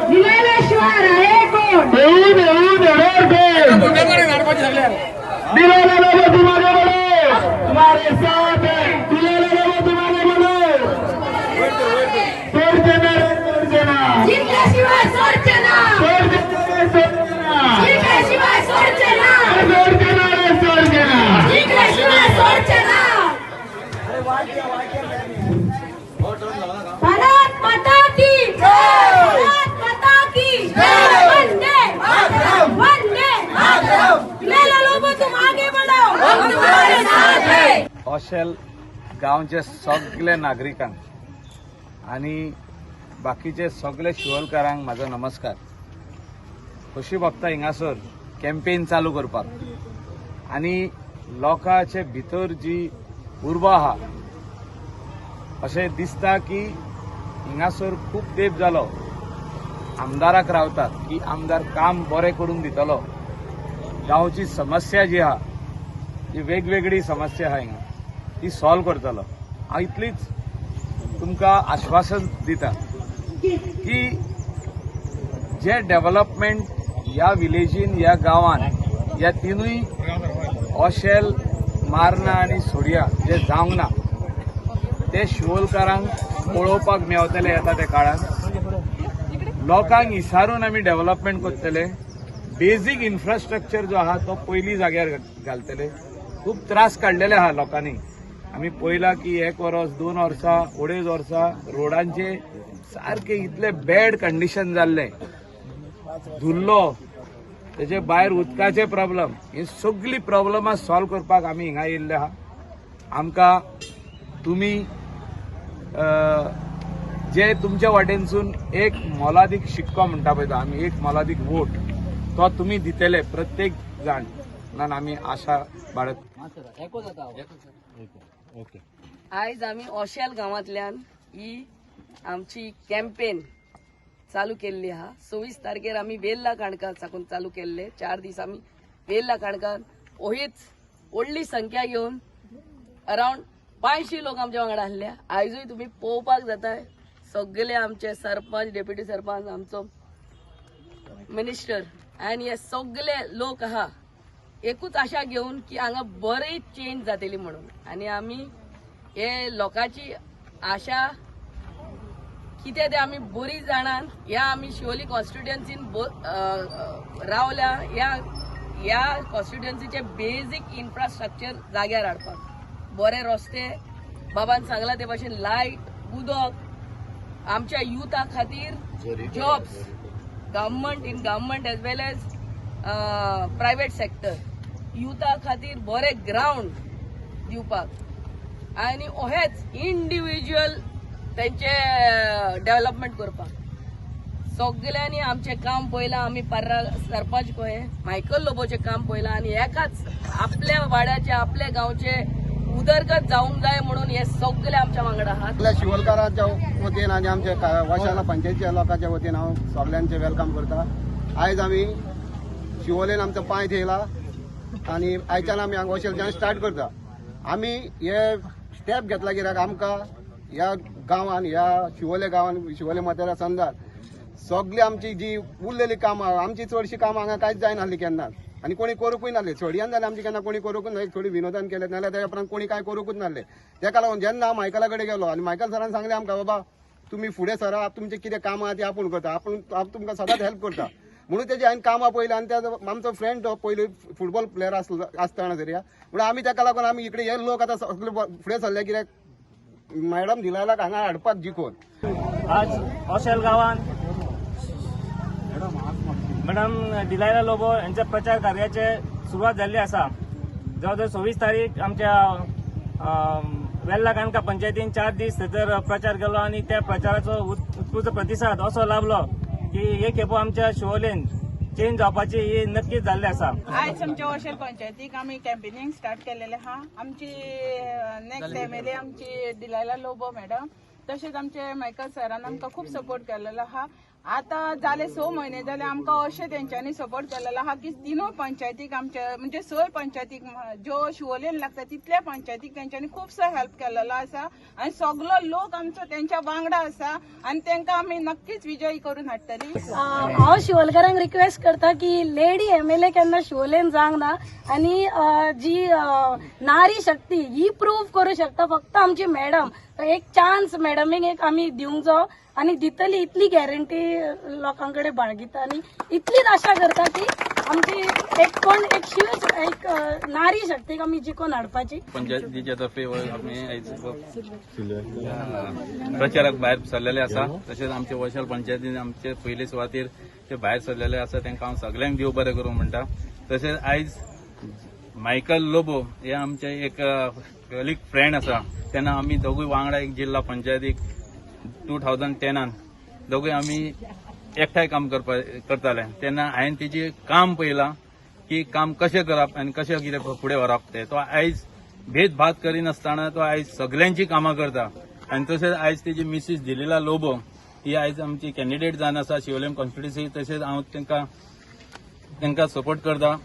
दिलेल्याशिवाय राहे कोण? दिलेला लोभ तुम्हारे बड़ो, तुम्हारे साथ है. दिलेला लोभ तुम्हारे बड़ो. सोडचे ना रे सोडचे ना. जिंकल्याशिवाय सोडचे ना. जिंकल्याशिवाय सोडचे ना. सोडचे ना रे सोडचे ना. जिंकल्याशिवाय सोडचे ना. भारत माता की जय. भारत माता की जय. वंदे मातरम. वंदे मातरम. दिलेला लोभ तुम आगे बढ़ो, हम तुम्हारे साथ है. ऑशेल गांवचे सगळे नागरिकांक आणि बाकीचे सगळे शिवोलकारांक माझो नमस्कार. खोशी भोगता हिंगासर कॅम्पेन चालू करपाक आणि लोकांचे भितर जी उर्बा आहा अशें दिसता की हिंगासर खूब तेंप जालो आमदाराक रावतात की आमदार काम बरें करून दितलो. गांवची समस्या जी आहा ती वेगवेगळी समस्या आहा हिंगा ती सॉल्व करतलो. हांव इतलीच तुमकां आश्वासन दिता की जे डेव्हलपमेंट ह्या विलेजीन ह्या गांवान ह्या तिनूय ऑशेल मार्ना आनी सोडिया जे जावंक ना ते शिवोलकारांक पळोवपाक मेवतले येता त्या काळात. लोकांक विचारून आमी डेव्हलपमेंट करतले. बेजीक इन्फ्रास्ट्रक्चर जो आहा तो पयली जाग्यार घालतले. खूब त्रास काडलेले आहा लोकांनी. आमी पळयला की 1 वर्स 2 वर्सां 2.5 वर्सां रोडांचे सारखे इतले बॅड कंडिशन जाल्ले. धुल्लो तेजे भायर उदकाचे प्रॉब्लेम ही सगळी प्रॉब्लेमां सॉल्व करपाक आमी हिंगा येयल्ले आहा. आमकां तुमी जे तुमच्या वाटेनसून एक मोलादीक शिक्को म्हणटा पळय तो आमी एक मोलादीक वोट तो तुमी दितले प्रत्येक जाण म्हणून आमी आशा बाळगता. आयज आमी ऑशेल गांवांतल्यान ही आमची कॅम्पेन चालू केल्ली आहा. 26 तारखेर आमी वेल्ला काणका साकून चालू केल्ले. 4 दीस आमी वेल्ला काणकान ओहीच व्हडली संख्या घेवन अरावंड 500 लोक आमच्या वांगडा आहले. आयजूय तुम्ही पळोवपाक जाताय सगळे आमचे सरपंच डेप्युटी सरपंच आमचो मिनिस्टर आनी हे सगळे लोक आहा एकूच आशा घेवन की हांगा बरी चेंज जातली म्हणून. आनी आमी हे लोकांची आशा कितें ते आमी बरी जाणान ह्या आमी शिवोली कॉन्स्टिट्युएन्सीन रावल्या. ह्या कॉन्स्टिट्युएन्सीचे बेजीक इन्फ्रास्ट्रक्चर जाग्यार हाडपाक बरे रस्ते बाबान सांगला ते भाशेन लायट उदक आमच्या युथा खातीर जॉब्स गव्हर्नमेंट एज वेल एज प्रायव्हेट सेक्टर युथा खातीर बरे ग्राउंड दिवपाक आनी अहेच इंडिव्हिज्युअल तेंचे डेव्हलपमेंट करपाक सगळ्यांनी आमचे काम पळयलां. आमी पर्रा सरपंच पळय मायकल लोबोचें काम पळयलां आनी एकाच आपल्या वाड्याचे आपल्या गांवचे उदरगत जावंक जाय म्हणून हे सगळे आमच्या वांगडा आहात. आपल्या शिवोलकारांच्या वतीन आनी आमच्या वाशाला पंचायतीच्या लोकांच्या वतीन हांव सगळ्यांचे वेलकम करता. आयज आमी शिवोलेन आमचो पांय थेयला आनी आयच्यान आमी हांगा ऑशेलच्यान स्टार्ट करता. आमी हे स्टेप घेतला कित्याक आमकां ह्या गांवान ह्या शिवोले गांवान शिवोले मतदारसंघात सगळी आमची जी उरलेली कामां आमची चडशी कामां हांगा कांयच जायनासली केन्नाच आनी कोणी करूंकूय नासले. थोडीयान जाल्यार आमची केन्ना कोणी करूंकूच ना. थोडी विनोदान केले नाल्यार त्या उपरांत कोणी कांय करूंकूच नासले. तेका लागून जेन्ना हांव मायकला कडेन गेलो आनी मायकल सरान सांगलें आमकां बाबा तुमी फुडें सरा तुमचे कितें कामां आहा ती आपूण करता हांव तुमकां सदांच हेल्प करता म्हणून तेजी हांवें कामां पळयली. आनी त्या आमचो फ्रेंड तो पयलीं फुटबॉल प्लेयर आसतना दर्या म्हणून आमी तेका लागून आमी इकडे हे लोक आतां सगळे फुडें सरले कित्याक मॅडम दिलायलाक हांगा हाडपाक जिखोन. आज ऑशेल गांवांत मॅडम डिलायला लोबो यांच्या प्रचार कार्याचे सुरुवात झाली आसा. जवळ 26 तारीख आमच्या वेल्ला काणका पंचायतीन 4 दीस थंयसर प्रचार केलो आनी त्या प्रचाराचो उत्स्फूर्त प्रतिसाद असो लाभलो की हे खेपो आमच्या शिवोलेन चेंज जावपाची ही नक्कीच जाल्ली आसा. आयज आमच्या ऑशेल पंचायतीक आमी कॅम्पेनिंग स्टार्ट केलेले आहा. आमची नेक्स्ट एमएलए आमची डिलायला लोबो मॅडम तशेंच आमचे मायकल सरान आमकां खूब सपोर्ट केलेलो आहा आता जाले 6 महिने जाले आमकां अशें तेंच्यांनी सपोर्ट केलेलो आहा की तिनूय पंचायतीक आमचे म्हणजे 6 पंचायतीक ज्यो शिवोलेन लागता तितल्या पंचायतीक तेंच्यांनी खुबसो हेल्प केलेलो आसा आनी सगळो लोक आमचो तेंच्या वांगडा आसा आनी तेंकां आमी नक्कीच विजयी करून हाडटली. हांव शिवोलकारांक रिक्वेस्ट करता की लेडी MLA केन्ना शिवोलेन जावंक ना आनी जी नारी शक्ती ही प्रूव्ह करूं शकता फक्त आमची मॅडम. एक चान्स मॅडमीक एक आमी दिवंक जाय आनी दितली इतली गॅरंटी लोकांकडे बाळगिता आनी इतलीच आशा करता की आमची एक नारी शक्तीक आमी जिखून हाडपाची. पंचायतीच्या तर्फे आमी आयज प्रचाराक भायर सरलेले आसा. तशेंच आमचे वॉशल पंचायतीन आमचे पयले सुवातेर ते भायर सरलेले आसा तांकां हांव सगळ्यांक देव बरें करूं म्हणटा. तशेंच आयज मायकल लोबो हे आमचे एक कलीग फ्रेंड आसा. तेन्ना आमी दोगूय वांगडा एक जिल्हा पंचायतीक 2010 दोगूय आमी एकठांय काम करताले. तेन्ना हांवें तेजें काम पळयलां की काम कशें करप आनी कशें कितें फुडें व्हरप तें. तो आयज भेदभाव करिनासतना तो आयज सगळ्यांची कामां करता. आनी तशेंच आयज तेजी मिसीस दिलीला लोबो ही आयज आमची कॅन्डिडेट जावन आसा शिवोलेम कॉन्स्टिट्युन्सी. तशेंच हांव तांकां सपोर्ट करता.